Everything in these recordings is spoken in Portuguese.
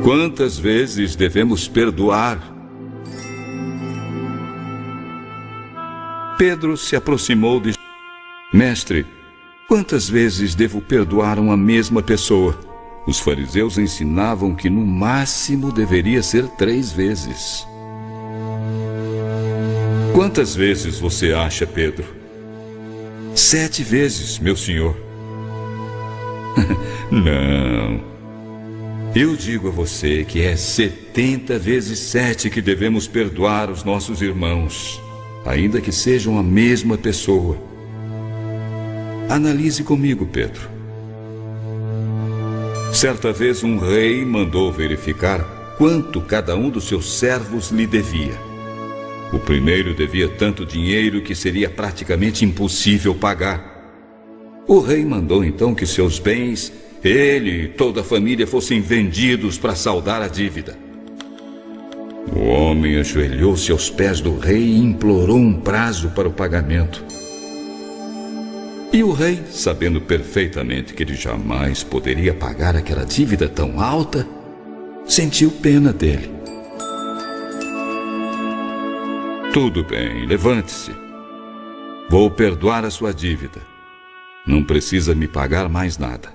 Quantas vezes devemos perdoar? Pedro se aproximou de... Mestre, quantas vezes devo perdoar uma mesma pessoa? Os fariseus ensinavam que no máximo deveria ser 3 vezes. Quantas vezes você acha, Pedro? 7 vezes, meu senhor. Não. Eu digo a você que é 70 vezes 7 que devemos perdoar os nossos irmãos, ainda que sejam a mesma pessoa. Analise comigo, Pedro. Certa vez um rei mandou verificar quanto cada um dos seus servos lhe devia. O primeiro devia tanto dinheiro que seria praticamente impossível pagar. O rei mandou então que seus bens, ele e toda a família, fossem vendidos para saldar a dívida. O homem ajoelhou-se aos pés do rei e implorou um prazo para o pagamento. E o rei, sabendo perfeitamente que ele jamais poderia pagar aquela dívida tão alta, sentiu pena dele. Tudo bem, levante-se. Vou perdoar a sua dívida. Não precisa me pagar mais nada.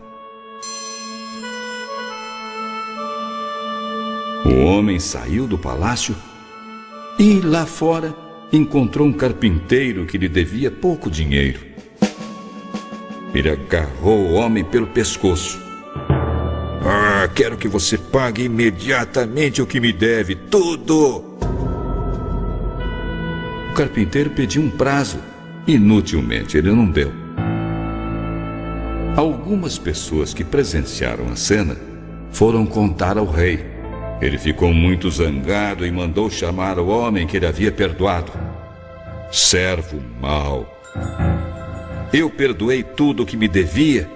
O homem saiu do palácio e, lá fora, encontrou um carpinteiro que lhe devia pouco dinheiro. Ele agarrou o homem pelo pescoço. Quero que você pague imediatamente o que me deve, tudo! O carpinteiro pediu um prazo. Inutilmente, ele não deu. Algumas pessoas que presenciaram a cena foram contar ao rei. Ele ficou muito zangado e mandou chamar o homem que ele havia perdoado. Servo mau! Eu perdoei tudo o que me devia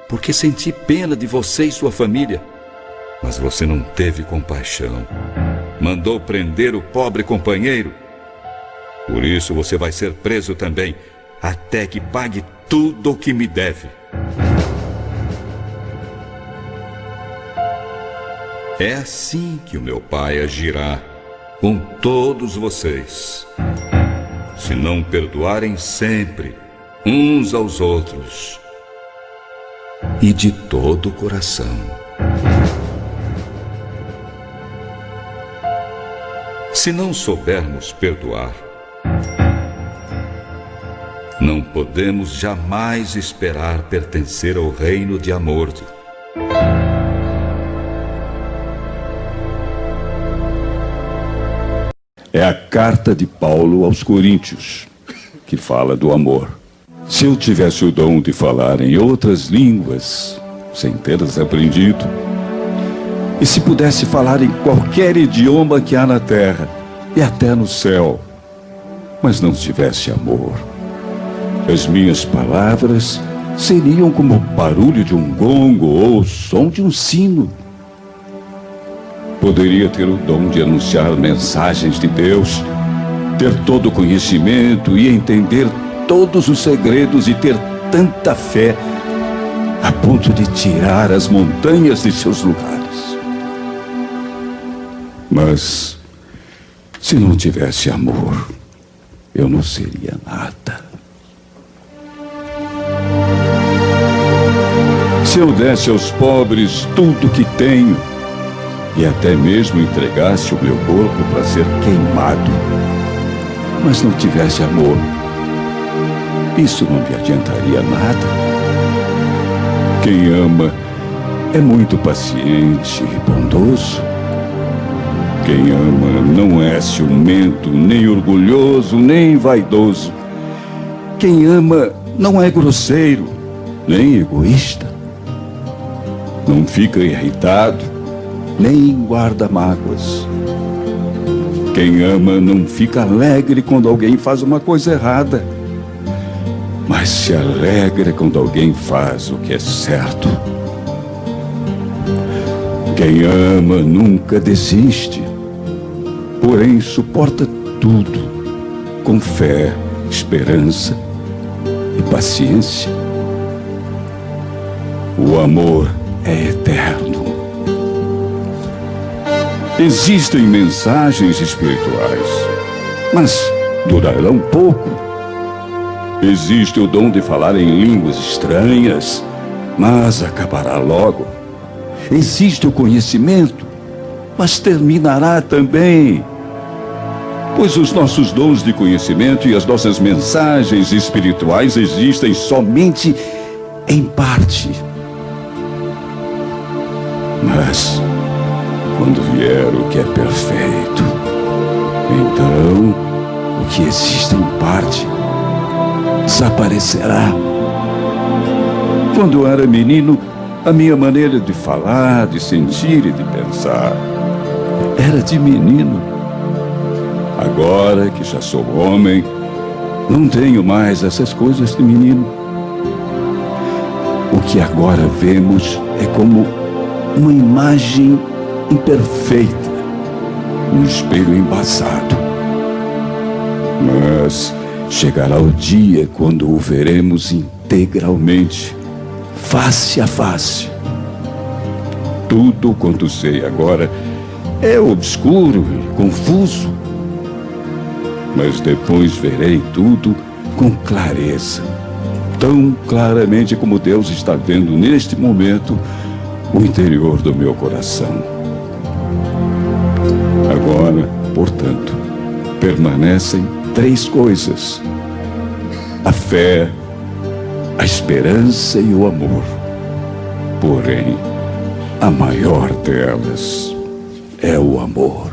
porque senti pena de você e sua família. Mas você não teve compaixão. Mandou prender o pobre companheiro. Por isso você vai ser preso também, até que pague tudo o que me deve. É assim que o meu pai agirá com todos vocês, se não perdoarem sempre uns aos outros e de todo o coração. Se não soubermos perdoar, não podemos jamais esperar pertencer ao reino de amor. É a carta de Paulo aos Coríntios, que fala do amor. Se eu tivesse o dom de falar em outras línguas, sem tê-las aprendido, e se pudesse falar em qualquer idioma que há na terra e até no céu, mas não tivesse amor, as minhas palavras seriam como o barulho de um gongo ou o som de um sino. Poderia ter o dom de anunciar mensagens de Deus, ter todo o conhecimento e entender todos os segredos e ter tanta fé a ponto de tirar as montanhas de seus lugares. Mas, se não tivesse amor, eu não seria nada. Se eu desse aos pobres tudo que tenho, e até mesmo entregasse o meu corpo para ser queimado, mas não tivesse amor, isso não me adiantaria nada. Quem ama é muito paciente e bondoso. Quem ama não é ciumento, nem orgulhoso, nem vaidoso. Quem ama não é grosseiro, nem egoísta. Não fica irritado, nem guarda mágoas. Quem ama não fica alegre quando alguém faz uma coisa errada, mas se alegra quando alguém faz o que é certo. Quem ama nunca desiste, porém suporta tudo com fé, esperança e paciência. O amor é eterno. Existem mensagens espirituais, mas durarão pouco. Existe o dom de falar em línguas estranhas, mas acabará logo. Existe o conhecimento, mas terminará também. Pois os nossos dons de conhecimento e as nossas mensagens espirituais existem somente em parte. Mas, quando vier o que é perfeito, então o que existe em parte desaparecerá. Quando eu era menino, a minha maneira de falar, de sentir e de pensar era de menino. Agora que já sou homem, não tenho mais essas coisas de menino. O que agora vemos é como uma imagem imperfeita, um espelho embaçado. Mas chegará o dia quando o veremos integralmente, face a face. Tudo quanto sei agora é obscuro e confuso. Mas depois verei tudo com clareza, tão claramente como Deus está vendo neste momento o interior do meu coração. Agora, portanto, permanecem 3 coisas: a fé, a esperança e o amor. Porém, a maior delas é o amor.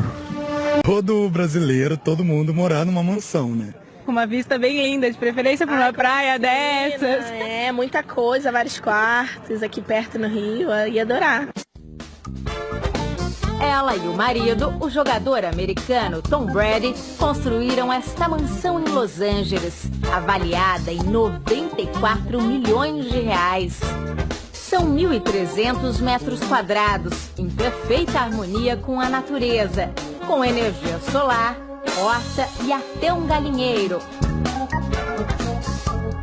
Todo brasileiro, todo mundo morar numa mansão, né? Uma vista bem linda, de preferência para uma praia dessas. É, muita coisa, vários quartos aqui perto no Rio, eu ia adorar. Ela e o marido, o jogador americano Tom Brady, construíram esta mansão em Los Angeles, avaliada em 94 milhões de reais. São 1.300 metros quadrados, em perfeita harmonia com a natureza, com energia solar, horta e até um galinheiro.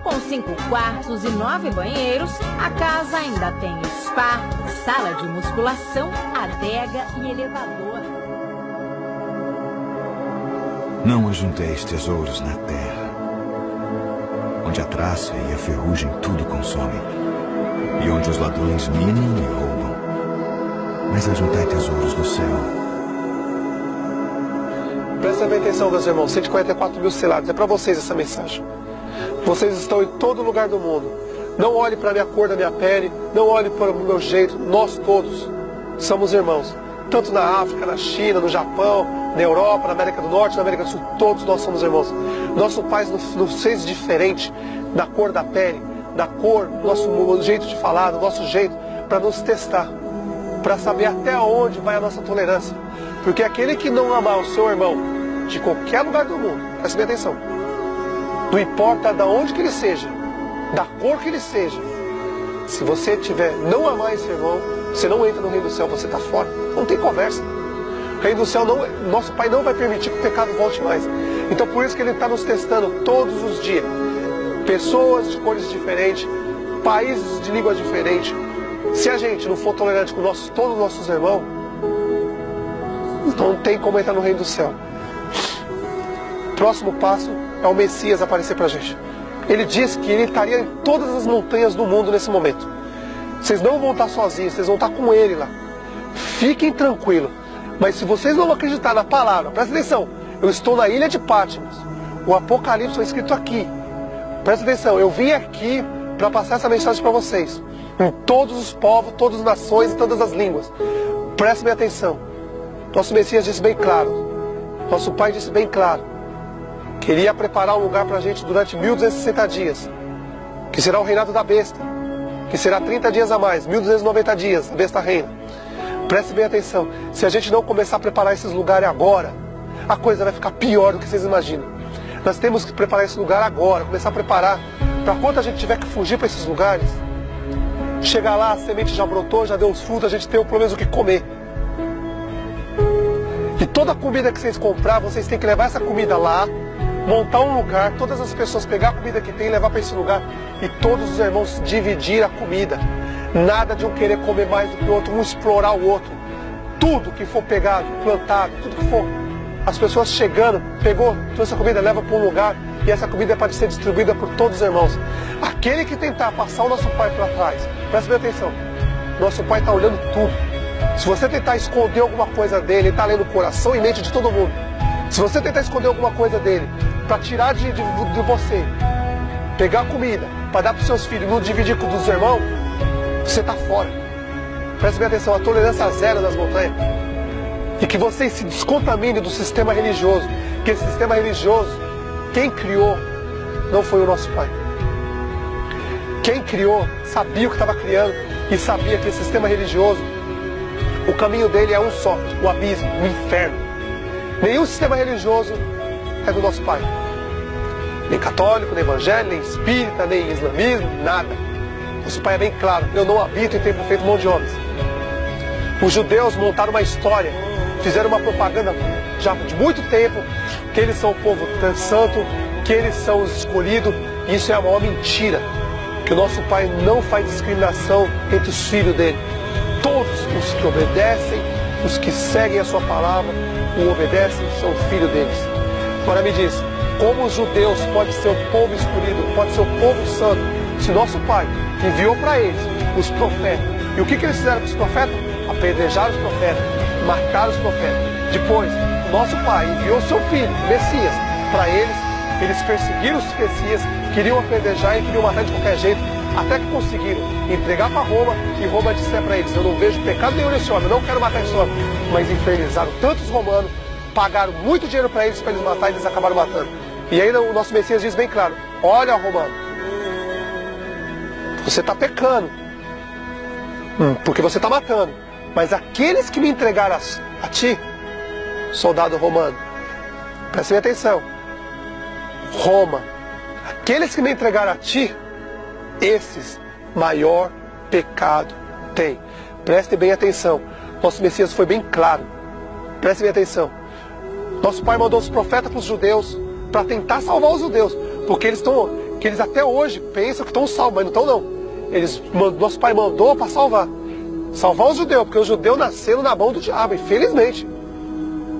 Com 5 quartos e 9 banheiros, a casa ainda tem spa, sala de musculação, adega e elevador. Não ajunteis tesouros na terra, onde a traça e a ferrugem tudo consomem, e onde os ladrões minam e roubam. Mas ajuntai tesouros no céu. Prestem bem atenção, meus irmãos, 144 mil selados, é para vocês essa mensagem. Vocês estão em todo lugar do mundo. Não olhe para a minha cor da minha pele, não olhe para o meu jeito, nós todos somos irmãos. Tanto na África, na China, no Japão, na Europa, na América do Norte, na América do Sul, todos nós somos irmãos. Nosso Pai nos fez diferente da cor da pele, da cor, do nosso jeito de falar, do nosso jeito, para nos testar, para saber até onde vai a nossa tolerância. Porque aquele que não amar o seu irmão, de qualquer lugar do mundo, preste bem atenção, não importa de onde que ele seja, da cor que ele seja, se você não amar esse irmão, você não entra no reino do céu, você está fora, não tem conversa. O reino do céu, nosso Pai não vai permitir que o pecado volte mais. Então por isso que Ele está nos testando todos os dias. Pessoas de cores diferentes, países de línguas diferentes. Se a gente não for tolerante com todos os nossos irmãos, não tem como entrar no reino do céu. Próximo passo é o Messias aparecer pra gente. Ele disse que ele estaria em todas as montanhas do mundo nesse momento. Vocês não vão estar sozinhos, vocês vão estar com ele lá. Fiquem tranquilos. Mas se vocês não acreditar na palavra, presta atenção, eu estou na ilha de Patmos. O Apocalipse foi escrito aqui. Presta atenção, eu vim aqui para passar essa mensagem para vocês. Em todos os povos, todas as nações e todas as línguas. Prestem atenção. Nosso Messias disse bem claro. Nosso Pai disse bem claro. Que Ele ia preparar um lugar para a gente durante 1260 dias. Que será o reinado da besta. Que será 30 dias a mais, 1290 dias, a besta reina. Preste bem atenção. Se a gente não começar a preparar esses lugares agora, a coisa vai ficar pior do que vocês imaginam. Nós temos que preparar esse lugar agora, começar a preparar, para quando a gente tiver que fugir para esses lugares, chegar lá, a semente já brotou, já deu os frutos, a gente tem pelo menos o que comer. E toda a comida que vocês comprar, vocês têm que levar essa comida lá, montar um lugar, todas as pessoas pegar a comida que tem e levar para esse lugar, e todos os irmãos dividir a comida. Nada de um querer comer mais do que o outro, um explorar o outro. tudo que for pegado, plantado, tudo que for, as pessoas chegando, pegou, trouxe a comida, leva para um lugar, e essa comida é para ser distribuída por todos os irmãos. Aquele que tentar passar o nosso pai para trás, presta bem atenção, nosso pai está olhando tudo. Se você tentar esconder alguma coisa dele, ele está lendo o coração e mente de todo mundo. Se você tentar esconder alguma coisa dele, para tirar de você, pegar comida, para dar para os seus filhos, não dividir com os irmãos, você está fora. Presta bem atenção, a tolerância zero das montanhas. E que você se descontamine do sistema religioso. Que esse sistema religioso, quem criou não foi o nosso pai. Quem criou sabia o que estava criando e sabia que esse sistema religioso, o caminho dele é um só, o abismo, o inferno. Nenhum sistema religioso é do nosso pai. Nem católico, nem evangélico, nem espírita, nem islamismo, nada. Nosso pai é bem claro, eu não habito em templo feito mão de homens. Os judeus montaram uma história, fizeram uma propaganda já de muito tempo, que eles são o povo santo, que eles são os escolhidos, e isso é a maior mentira. Que o nosso pai não faz discriminação entre os filhos dele. Todos os que obedecem, os que seguem a sua palavra, o obedecem, são filhos deles. Agora me diz, como os judeus podem ser o povo escolhido, pode ser o povo santo, se nosso pai enviou para eles os profetas. E o que eles fizeram com os profetas? Apedrejaram os profetas, mataram os profetas. Depois, nosso pai enviou seu filho, Messias, para eles. Eles perseguiram os Messias, queriam apedrejar e queriam matar de qualquer jeito, até que conseguiram entregar para Roma, e Roma disse para eles, eu não vejo pecado nenhum nesse homem, eu não quero matar esse homem. Mas infernizaram tantos romanos, pagaram muito dinheiro para eles matarem, e eles acabaram matando. E ainda o nosso Messias diz bem claro, olha, romano, você está pecando, porque você está matando, mas aqueles que me entregaram a ti, soldado romano, prestem atenção, Roma, aqueles que me entregaram a ti, esses maior pecado tem. Prestem bem atenção, nosso Messias foi bem claro, prestem bem atenção. Nosso pai mandou os profetas para os judeus, para tentar salvar os judeus, porque eles até hoje pensam que estão salvos, mas não estão não. Nosso pai mandou para salvar os judeus, porque os judeus nasceram na mão do diabo, infelizmente.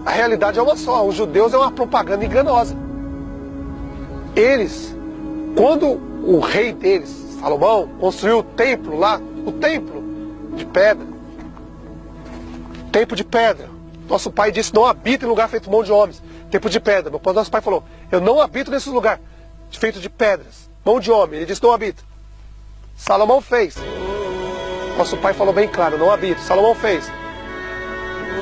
A realidade é uma só, os judeus é uma propaganda enganosa. Eles, quando o rei deles, Salomão, construiu o templo lá, o templo de pedra, templo de pedra, nosso pai disse, não habita em lugar feito mão de homens, templo de pedra. Nosso pai falou, eu não habito nesse lugar feito de pedras, mão de homem. Ele disse, não habita. Salomão fez. Nosso pai falou bem claro, não habito. Salomão fez.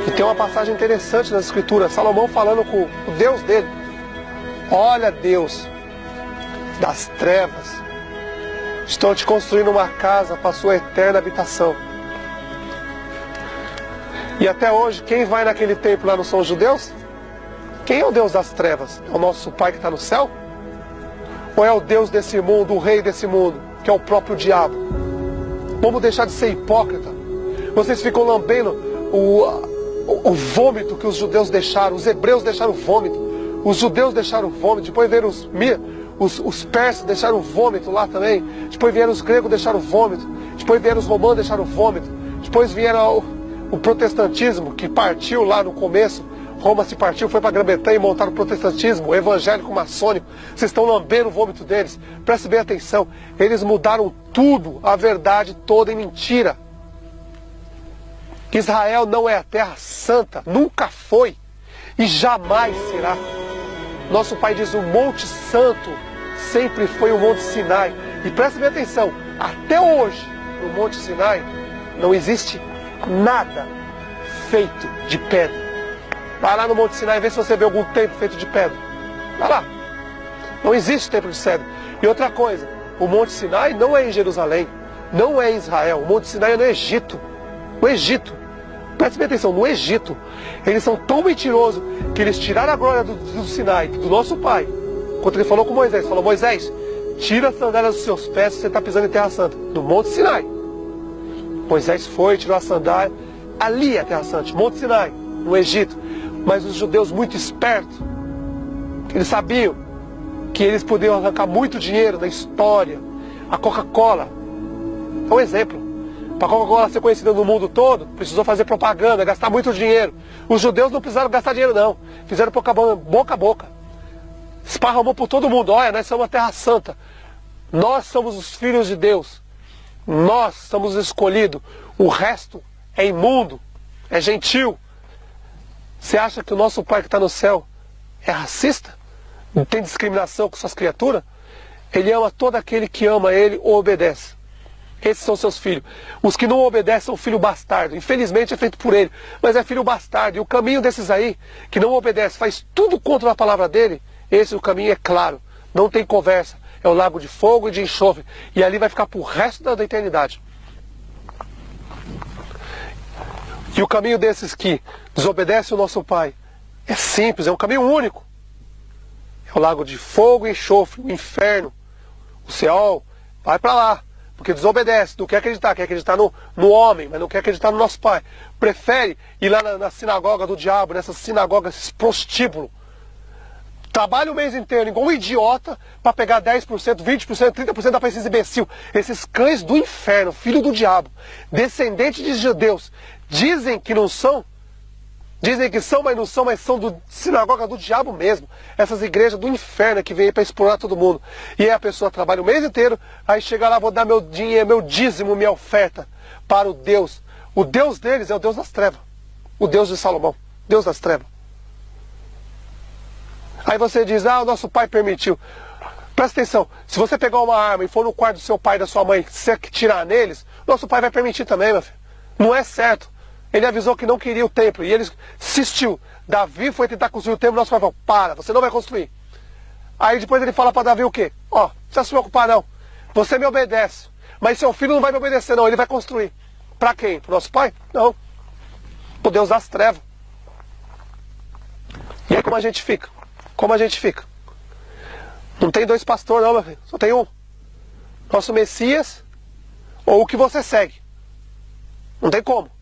E tem uma passagem interessante nas escrituras, Salomão falando com o Deus dele. Olha, Deus das trevas, estou te construindo uma casa para a sua eterna habitação. E até hoje, quem vai naquele templo lá não são os judeus? Quem é o Deus das trevas? É o nosso Pai que está no céu? Ou é o Deus desse mundo, o rei desse mundo, que é o próprio diabo? Vamos deixar de ser hipócrita. Vocês ficam lambendo o vômito que os judeus deixaram, os hebreus deixaram vômito, os judeus deixaram vômito, depois vieram os persas deixaram vômito lá também, depois vieram os gregos deixaram vômito, depois vieram os romanos deixaram vômito, depois vieram o protestantismo que partiu lá no começo, Roma se partiu, foi para a Grã-Bretanha e montaram o protestantismo, o evangélico maçônico. Vocês estão lambendo o vômito deles. Preste bem atenção, eles mudaram tudo, a verdade toda em mentira. Israel não é a terra santa, nunca foi e jamais será. Nosso pai diz, o Monte Santo sempre foi o Monte Sinai. E preste bem atenção, até hoje, no Monte Sinai, não existe nada feito de pedra. Vai lá no Monte Sinai e vê se você vê algum templo feito de pedra. Vai lá. Não existe templo de pedra. E outra coisa, o Monte Sinai não é em Jerusalém, não é em Israel. O Monte Sinai é no Egito. No Egito. Preste bem atenção, no Egito. Eles são tão mentirosos que eles tiraram a glória do Sinai, do nosso pai. Quando ele falou com Moisés, falou, Moisés, tira as sandálias dos seus pés se você está pisando em terra santa. No Monte Sinai. Moisés foi, tirou a sandália. Ali é a terra santa, Monte Sinai, no Egito. Mas os judeus muito espertos, eles sabiam que eles podiam arrancar muito dinheiro da história. A Coca-Cola é um exemplo. Para a Coca-Cola ser conhecida no mundo todo, precisou fazer propaganda, gastar muito dinheiro. Os judeus não precisaram gastar dinheiro, não. Fizeram boca a boca. Esparramou por todo mundo. Olha, nós somos uma terra santa. Nós somos os filhos de Deus. Nós somos escolhidos. O resto é imundo, é gentil. Você acha que o nosso Pai que está no céu é racista? Não tem discriminação com suas criaturas? Ele ama todo aquele que ama Ele ou obedece. Esses são seus filhos. Os que não obedecem são filho bastardo. Infelizmente é feito por ele, mas é filho bastardo. E o caminho desses aí, que não obedece, faz tudo contra a palavra dele, esse o caminho é claro. Não tem conversa. É o lago de fogo e de enxofre. E ali vai ficar pro resto da eternidade. E o caminho desses que desobedecem o nosso Pai é simples, é um caminho único. É o lago de fogo e enxofre, o inferno, o céu, vai para lá. Porque desobedece, não quer acreditar no homem, mas não quer acreditar no nosso Pai. Prefere ir lá na sinagoga do diabo, nessas sinagogas, esses prostíbulos. Trabalha o mês inteiro igual um idiota para pegar 10%, 20%, 30% da presença imbecil. Esses cães do inferno, filho do diabo, descendentes de judeus, dizem que não são. Dizem que são, mas não são, mas são do sinagoga do diabo mesmo. Essas igrejas do inferno que vêm para explorar todo mundo. E aí a pessoa trabalha o mês inteiro, aí chega lá, vou dar meu dinheiro, meu dízimo, minha oferta para o Deus. O Deus deles é o Deus das trevas. O Deus de Salomão. Deus das trevas. Aí você diz, o nosso pai permitiu. Presta atenção, se você pegar uma arma e for no quarto do seu pai e da sua mãe, você tirar neles, nosso pai vai permitir também, meu filho. Não é certo. Ele avisou que não queria o templo e ele insistiu. Davi foi tentar construir o templo, nosso pai falou, para, você não vai construir. Aí depois ele fala para Davi o quê? Não precisa se preocupar não, você me obedece, mas seu filho não vai me obedecer não, ele vai construir. Para quem? Para o nosso pai? Não. Para o Deus das trevas. E aí como a gente fica? Como a gente fica? Não tem dois pastores não, meu filho, só tem um. Nosso Messias ou o que você segue. Não tem como.